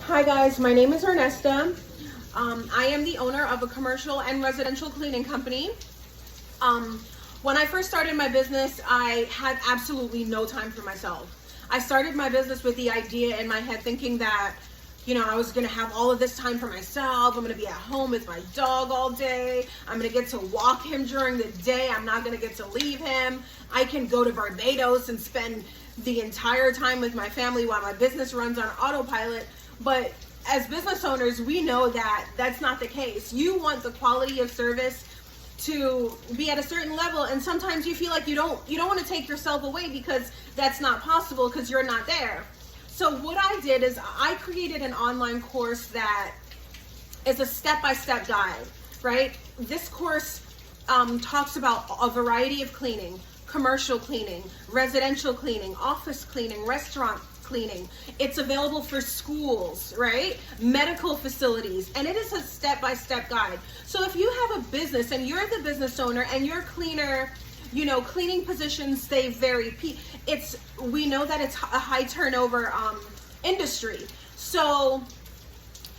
Hi guys, my name is Ernesta. I am the owner of a commercial and residential cleaning company. When I first started my business, I had absolutely no time for myself. I started my business with the idea in my head thinking that, I was gonna have all of this time for myself. I'm gonna be at home with my dog all day. I'm gonna get to walk him during the day. I'm not gonna get to leave him. I can go to Barbados and spend the entire time with my family while my business runs on autopilot. But as business owners, we know that that's not the case. You want the quality of service to be at a certain level, and sometimes you feel like you don't want to take yourself away because that's not possible because you're not there. So what I did is I created an online course that is a step-by-step guide, right? This course talks about a variety of cleaning: commercial cleaning, residential cleaning, office cleaning, restaurant cleaning. It's available for schools, right? Medical facilities, and it is a step-by-step guide. So if you have a business and you're the business owner and your cleaner, cleaning positions, they vary. We know that it's a high turnover industry. So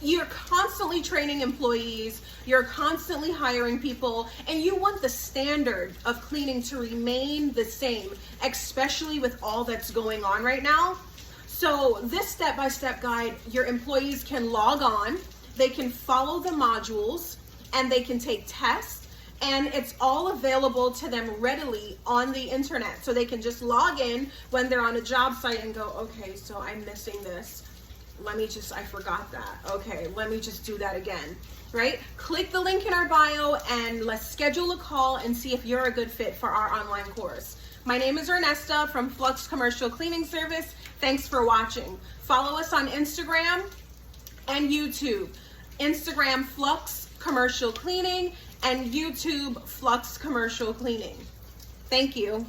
you're constantly training employees, you're constantly hiring people, and you want the standard of cleaning to remain the same, especially with all that's going on right now. So this step-by-step guide, your employees can log on, they can follow the modules, and they can take tests, and it's all available to them readily on the internet. So they can just log in when they're on a job site and go, okay, so I'm missing this. I forgot that. Okay, let me just do that again, right? Click the link in our bio and let's schedule a call and see if you're a good fit for our online course. My name is Ernesta from Flux Commercial Cleaning Service. Thanks for watching. Follow us on Instagram and YouTube. Instagram Flux Commercial Cleaning and YouTube Flux Commercial Cleaning. Thank you.